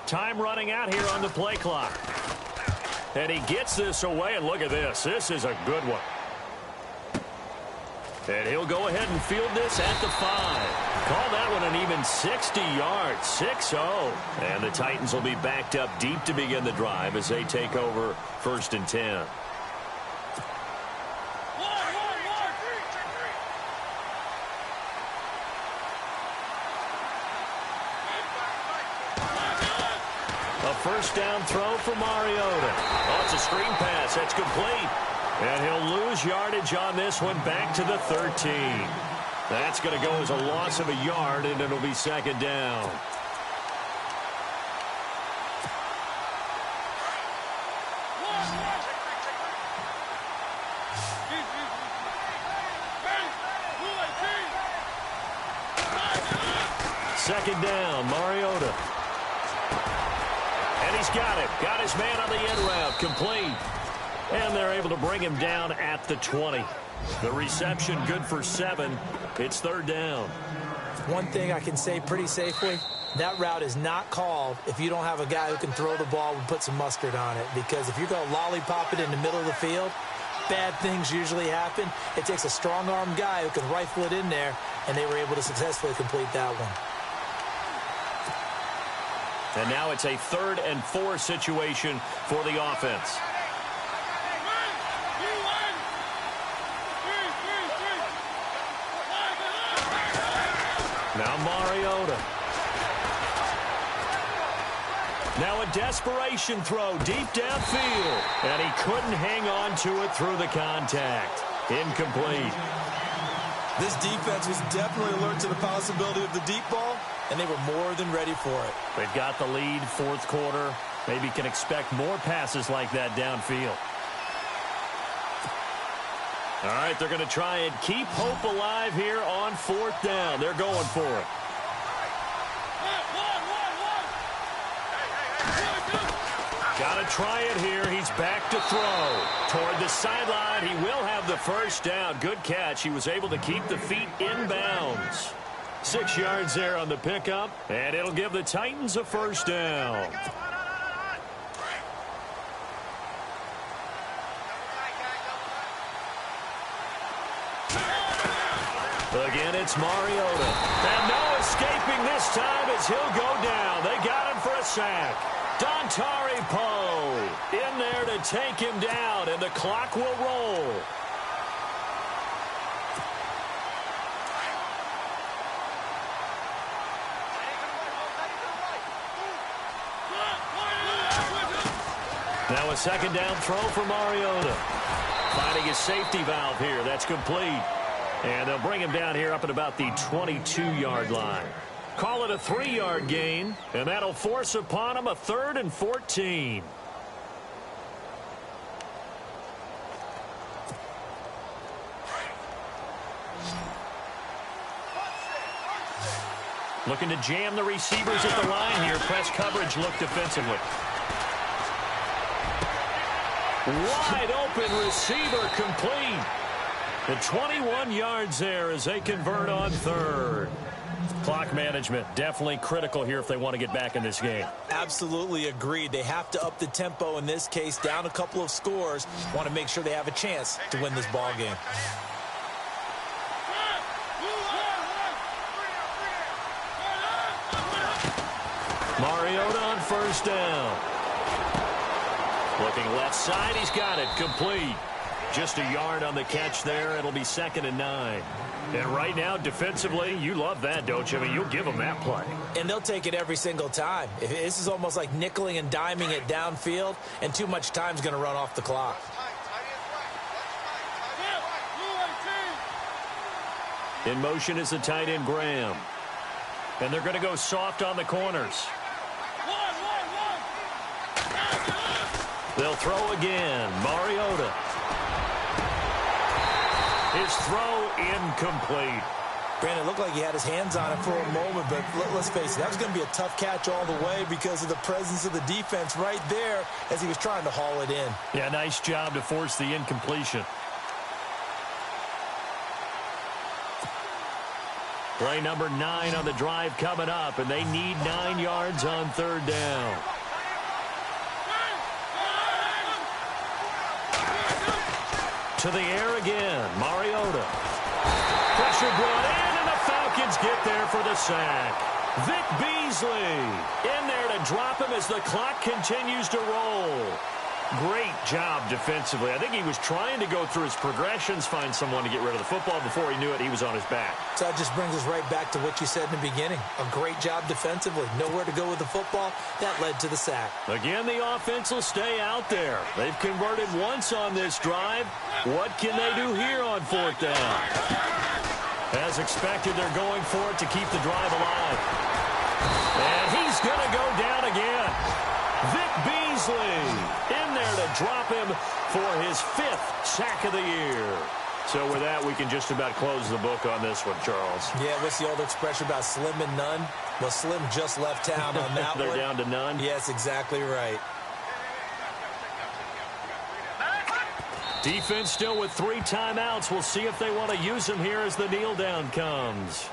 Time running out here on the play clock. And he gets this away, and look at this. This is a good one. And he'll go ahead and field this at the 5. Call that one an even 60 yards, 6-0. And the Titans will be backed up deep to begin the drive as they take over 1st and 10. A 1st down throw for Mariota. Oh, it's a screen pass. That's complete. And he'll lose yardage on this one back to the 13. That's going to go as a loss of a yard, and it'll be 2nd down. Second down, Mariota. And he's got it. Got his man on the end route. Complete. And they're able to bring him down at the 20. The reception good for 7. It's third down. One thing I can say pretty safely, that route is not called if you don't have a guy who can throw the ball and put some mustard on it. Because if you're going to lollipop it in the middle of the field, bad things usually happen. It takes a strong-armed guy who can rifle it in there, and they were able to successfully complete that one. And now it's a 3rd and 4 situation for the offense. Now Mariota. Now a desperation throw deep downfield. And he couldn't hang on to it through the contact. Incomplete. This defense was definitely alert to the possibility of the deep ball, and they were more than ready for it. They've got the lead, 4th quarter. Maybe can expect more passes like that downfield. All right, they're going to try and keep hope alive here on 4th down. They're going for it. Got to try it here. He's back to throw. Toward the sideline, he will have the first down. Good catch. He was able to keep the feet in bounds. 6 yards there on the pickup, and it'll give the Titans a first down. Again, it's Mariota. And no escaping this time as he'll go down. They got him for a sack. Dontari Poe in there to take him down, and the clock will roll. Now a 2nd down throw for Mariota. Finding his safety valve here. That's complete. And they'll bring him down here up at about the 22-yard line. Call it a 3-yard gain, and that'll force upon him a 3rd and 14. Looking to jam the receivers at the line here. Press coverage look defensively. Wide open receiver complete. The 21 yards there as they convert on 3rd. Clock management definitely critical here if they want to get back in this game. Absolutely agreed. They have to up the tempo in this case, down a couple of scores. Want to make sure they have a chance to win this ball game. Mariota on 1st down. Looking left side, he's got it complete. Just a yard on the catch there. It'll be 2nd and 9. And right now, defensively, you love that, don't you? I mean, you'll give them that play. And they'll take it every single time. This is almost like nickeling and diming it downfield, and too much time's going to run off the clock. In motion is the tight end, Graham. And they're going to go soft on the corners. They'll throw again. Mariota. His throw incomplete. Brandon, it looked like he had his hands on it for a moment, but let's face it, that was going to be a tough catch all the way because of the presence of the defense right there as he was trying to haul it in. Yeah, nice job to force the incompletion. Play number 9 on the drive coming up, and they need 9 yards on 3rd down. To the air again, Mariota. Pressure brought in, and the Falcons get there for the sack. Vic Beasley in there to drop him as the clock continues to roll. Great job defensively. I think he was trying to go through his progressions, find someone to get rid of the football. Before he knew it, he was on his back. So that just brings us right back to what you said in the beginning. A great job defensively. Nowhere to go with the football. That led to the sack. Again, the offense will stay out there. They've converted once on this drive. What can they do here on 4th down? As expected, they're going for it to keep the drive alive. And he's going to go down again. Vic Beasley in there to drop him for his 5th sack of the year. So with that, we can just about close the book on this one, Charles. Yeah, what's the old expression about slim and none? Well, Slim just left town on that They're one. down to none? Yes, exactly right. Defense still with 3 timeouts. We'll see if they want to use them here as the kneel down comes.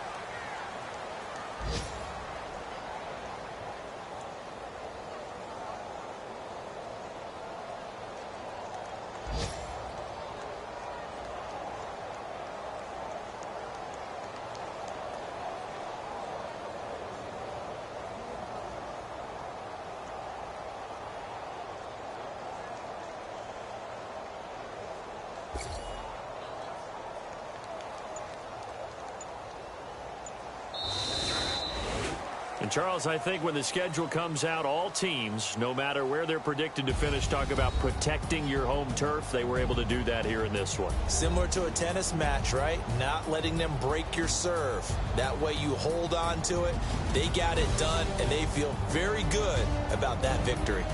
And Charles, I think when the schedule comes out, all teams, no matter where they're predicted to finish, talk about protecting your home turf. They were able to do that here in this one. Similar to a tennis match, right? Not letting them break your serve. That way you hold on to it. They got it done, and they feel very good about that victory.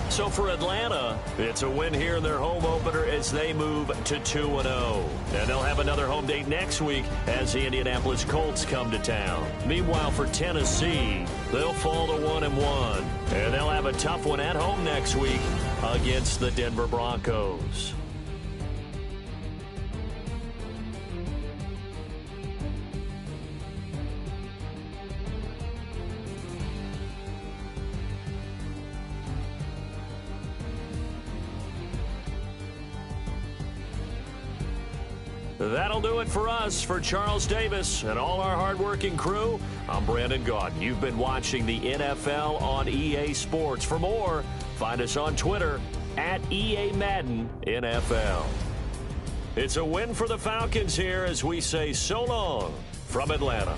So for Atlanta, it's a win here in their home opener as they move to 2-0. And they'll have another home date next week as the Indianapolis Colts come to town. Meanwhile, for Tennessee, they'll fall to 1-1. And they'll have a tough one at home next week against the Denver Broncos. That'll do it for us. For Charles Davis and all our hardworking crew, I'm Brandon Gaudin. You've been watching the NFL on EA Sports. For more, find us on Twitter at EA Madden NFL. It's a win for the Falcons here as we say so long from Atlanta.